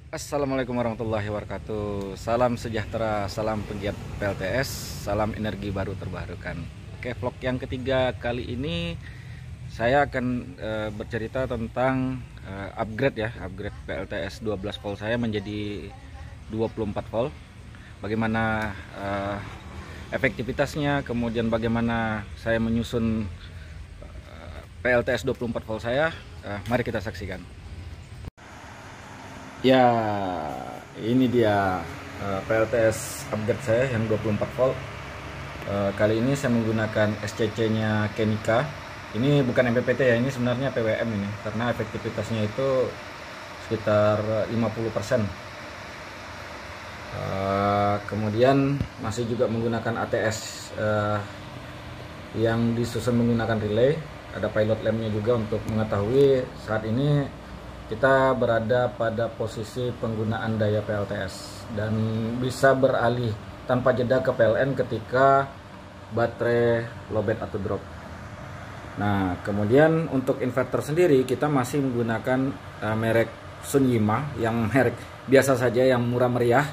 Assalamualaikum warahmatullahi wabarakatuh. Salam sejahtera, salam penggiat PLTS, salam energi baru terbarukan. Oke, vlog yang ketiga kali ini saya akan bercerita tentang upgrade PLTS 12 volt saya menjadi 24 volt. Bagaimana efektivitasnya, kemudian bagaimana saya menyusun PLTS 24 volt saya. Mari kita saksikan. Ya, ini dia PLTS upgrade saya yang 24 volt. Kali ini saya menggunakan SCC-nya Kenika. Ini bukan MPPT ya, ini sebenarnya PWM ini, karena efektivitasnya itu sekitar 50%. Kemudian masih juga menggunakan ATS yang disusun menggunakan relay. Ada pilot lampnya juga untuk mengetahui saat ini kita berada pada posisi penggunaan daya PLTS dan bisa beralih tanpa jeda ke PLN ketika baterai lowbat atau drop. Nah, kemudian untuk inverter sendiri kita masih menggunakan merek Sunyima, yang merek biasa saja, yang murah meriah.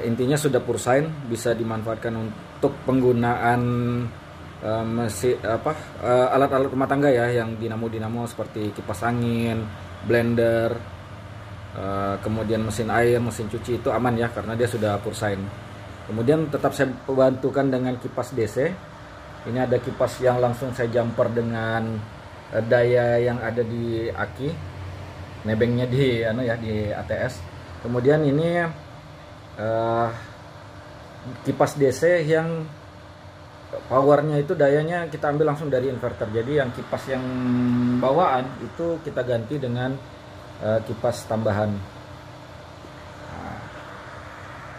Intinya sudah pursain, bisa dimanfaatkan untuk penggunaan alat-alat rumah tangga ya, yang dinamo seperti kipas angin, blender, kemudian mesin air, mesin cuci itu aman ya, karena dia sudah pursain. Kemudian tetap saya bantukan dengan kipas DC. Ini ada kipas yang langsung saya jumper dengan daya yang ada di aki, nebengnya di di ATS. Kemudian ini kipas DC yang powernya itu dayanya kita ambil langsung dari inverter. Jadi yang kipas yang bawaan itu kita ganti dengan kipas tambahan. Nah,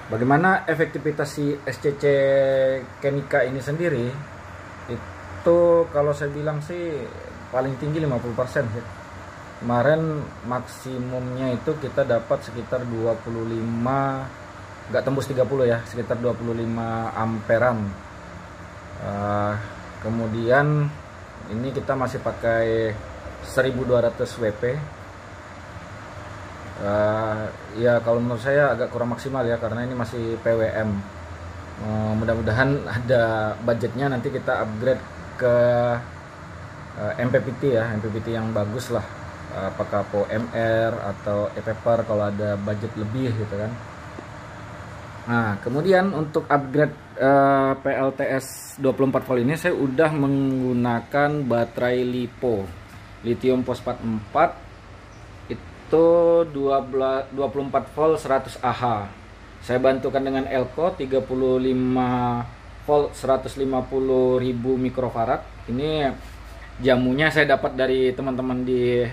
bagaimana efektivitas si SCC Kenika ini sendiri? Itu kalau saya bilang sih paling tinggi 50% ya. Kemarin maksimumnya itu kita dapat sekitar 25, nggak tembus 30 ya, sekitar 25 amperan. Kemudian ini kita masih pakai 1200 WP. Ya kalau menurut saya agak kurang maksimal ya, karena ini masih PWM. Mudah-mudahan ada budgetnya, nanti kita upgrade ke MPPT ya, MPPT yang bagus lah, apakah PoMR atau ePaper kalau ada budget lebih gitu kan. Nah, kemudian untuk upgrade PLTS 24 volt ini saya udah menggunakan baterai LiPo, lithium fosfat 4, itu 24 volt 100 Ah. Saya bantukan dengan Elco 35 volt 150.000 mikrofarad. Ini jamunya saya dapat dari teman-teman di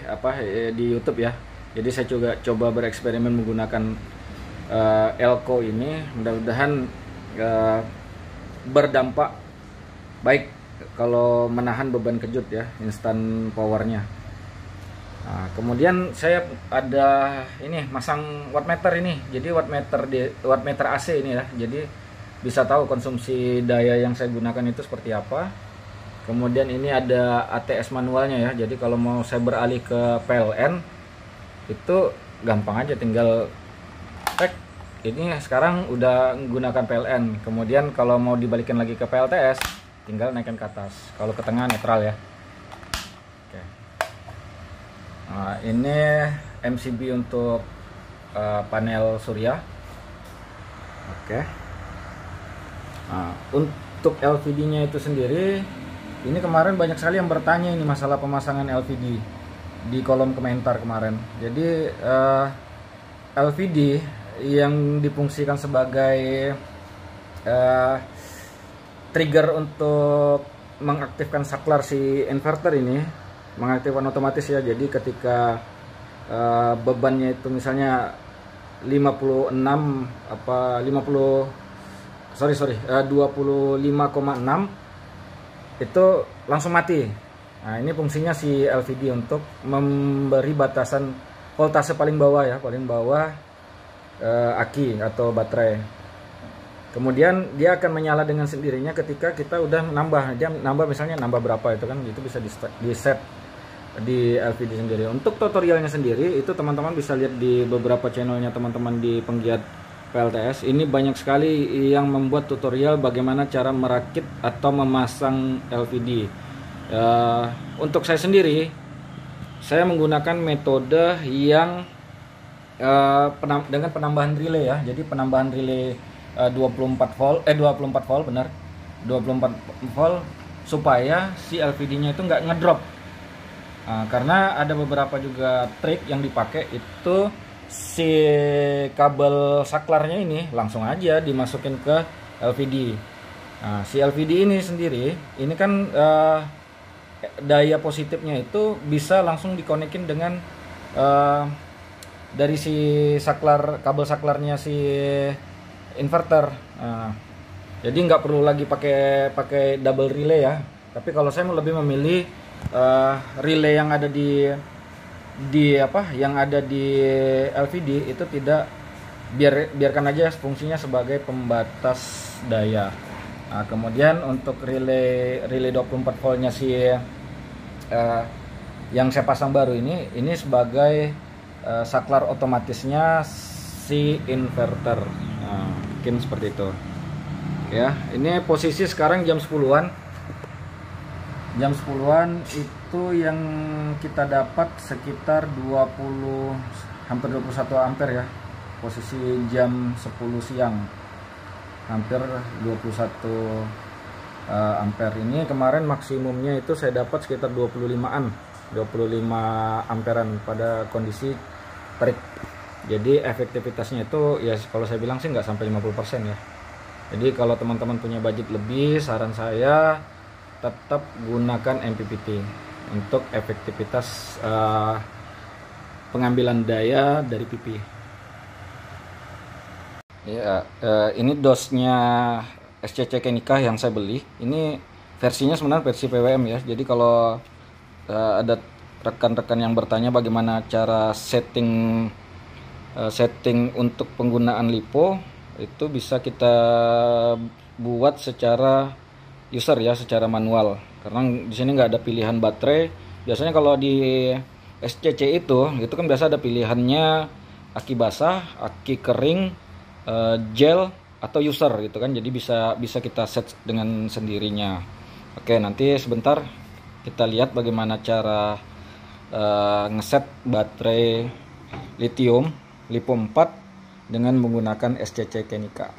YouTube ya. Jadi saya juga coba bereksperimen menggunakan Elco ini, mudah-mudahan berdampak baik kalau menahan beban kejut ya, instan powernya. Nah, kemudian saya ada ini masang wattmeter ini, jadi wattmeter AC ini ya, jadi bisa tahu konsumsi daya yang saya gunakan itu seperti apa. Kemudian ini ada ATS manualnya ya, jadi kalau mau saya beralih ke PLN itu gampang aja, tinggal ini sekarang udah menggunakan PLN. Kemudian kalau mau dibalikin lagi ke PLTS, tinggal naikkan ke atas. Kalau ke tengah netral ya. Oke. Nah, ini MCB untuk panel surya. Oke. Nah, untuk LVD-nya itu sendiri, ini kemarin banyak sekali yang bertanya ini masalah pemasangan LVD di kolom komentar kemarin. Jadi LVD yang difungsikan sebagai trigger untuk mengaktifkan saklar si inverter ini, mengaktifkan otomatis ya. Jadi ketika bebannya itu misalnya 25,6 itu langsung mati. Nah, ini fungsinya si LVD untuk memberi batasan voltase paling bawah ya, paling bawah aki atau baterai. Kemudian dia akan menyala dengan sendirinya ketika kita udah nambah. Dia nambah misalnya nambah berapa itu kan, itu bisa di set di LVD sendiri. Untuk tutorialnya sendiri itu teman-teman bisa lihat di beberapa channelnya teman-teman di penggiat PLTS. Ini banyak sekali yang membuat tutorial bagaimana cara merakit atau memasang LVD. Untuk saya sendiri, saya menggunakan metode yang dengan penambahan relay ya. Jadi penambahan relay 24 volt benar, 24 volt supaya si LVD-nya itu nggak ngedrop. Karena ada beberapa juga trik yang dipakai itu si kabel saklarnya ini langsung aja dimasukin ke LVD. Si LVD ini sendiri, ini kan daya positifnya itu bisa langsung dikonekin dengan dari si saklar, kabel saklarnya si inverter. Jadi nggak perlu lagi pakai double relay ya. Tapi kalau saya lebih memilih relay yang ada di LVD itu tidak, biarkan aja fungsinya sebagai pembatas daya. Kemudian untuk relay 24 voltnya si yang saya pasang baru ini sebagai saklar otomatisnya si inverter. Mungkin seperti itu ya. Ini posisi sekarang jam 10-an. Jam 10-an itu yang kita dapat sekitar hampir 21 ampere ya. Posisi jam 10 siang hampir 21 ampere. Ini kemarin maksimumnya itu saya dapat sekitar 25 amperan pada kondisi terik. Jadi efektivitasnya itu ya kalau saya bilang sih nggak sampai 50% ya. Jadi kalau teman-teman punya budget lebih, saran saya tetap gunakan MPPT untuk efektivitas pengambilan daya dari pipi. Ya, ini dosnya SCC Kenika yang saya beli. Ini versinya sebenarnya versi PWM ya. Jadi kalau ada rekan-rekan yang bertanya bagaimana cara setting untuk penggunaan LiPo, itu bisa kita buat secara user ya, secara manual, karena di sini nggak ada pilihan baterai. Biasanya kalau di SCC itu kan biasa ada pilihannya aki basah, aki kering, gel atau user gitu kan. Jadi bisa kita set dengan sendirinya. Oke, nanti sebentar kita lihat bagaimana cara ngeset baterai lithium LiPo 4 dengan menggunakan SCC Kenika.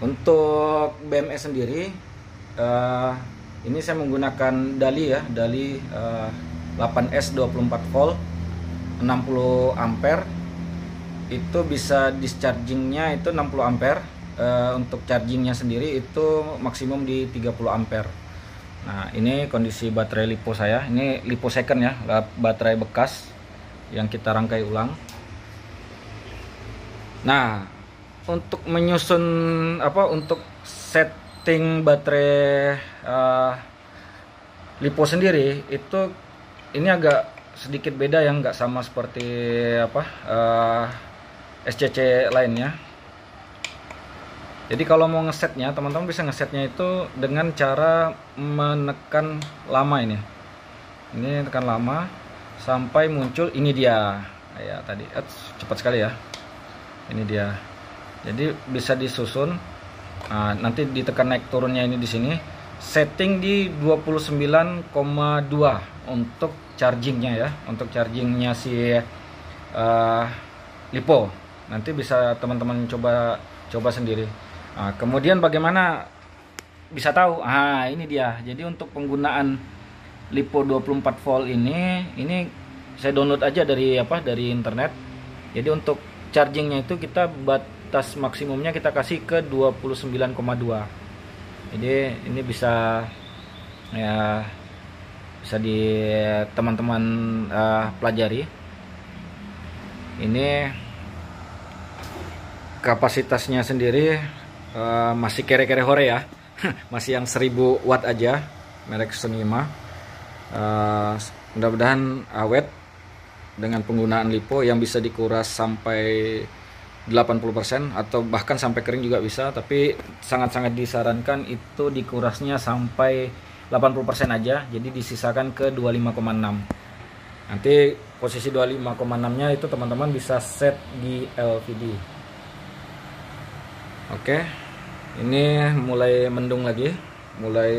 Untuk BMS sendiri, ini saya menggunakan Dali ya, Dali 8S 24 volt 60 ampere. Itu bisa dischargingnya itu 60 ampere. Untuk chargingnya sendiri itu maksimum di 30 ampere. Nah, ini kondisi baterai LiPo saya. Ini LiPo second ya, baterai bekas yang kita rangkai ulang. Nah, untuk menyusun untuk setting baterai LiPo sendiri itu ini agak sedikit beda yang nggak sama seperti SCC lainnya. Jadi kalau mau ngesetnya, teman-teman bisa ngesetnya itu dengan cara menekan lama ini. Ini tekan lama sampai muncul ini dia. Ya tadi cepat sekali ya. Ini dia. Jadi bisa disusun. Nah, nanti ditekan naik turunnya ini di sini. Setting di 29,2 untuk chargingnya ya, untuk chargingnya si LiPo. Nanti bisa teman-teman coba sendiri. Nah, kemudian bagaimana bisa tahu? Ini dia. Jadi untuk penggunaan LiPo 24 volt ini saya download aja dari internet. Jadi untuk chargingnya itu kita batas maksimumnya kita kasih ke 29,2. Jadi ini bisa di teman-teman pelajari. Ini kapasitasnya sendiri masih kere-kere hore ya. Masih yang 1000 watt aja, merek Sunima. Mudah-mudahan awet dengan penggunaan LiPo yang bisa dikuras sampai 80% atau bahkan sampai kering juga bisa, tapi sangat-sangat disarankan itu dikurasnya sampai 80% aja, jadi disisakan ke 25,6. Nanti posisi 25,6 nya itu teman-teman bisa set di LVD. Oke, ini mulai mendung lagi, mulai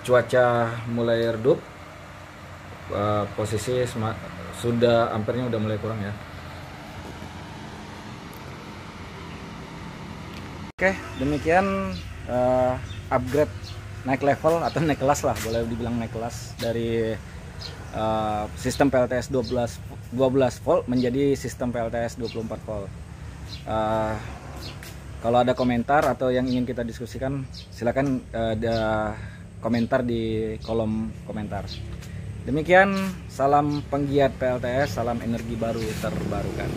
cuaca mulai redup, posisi sudah ampernya udah mulai kurang ya. Oke, demikian upgrade, naik level atau naik kelas lah, boleh dibilang naik kelas dari sistem PLTS 12 volt menjadi sistem PLTS 24 volt. Kalau ada komentar atau yang ingin kita diskusikan, silakan ada komentar di kolom komentar. Demikian, salam penggiat PLTS, salam energi baru terbarukan.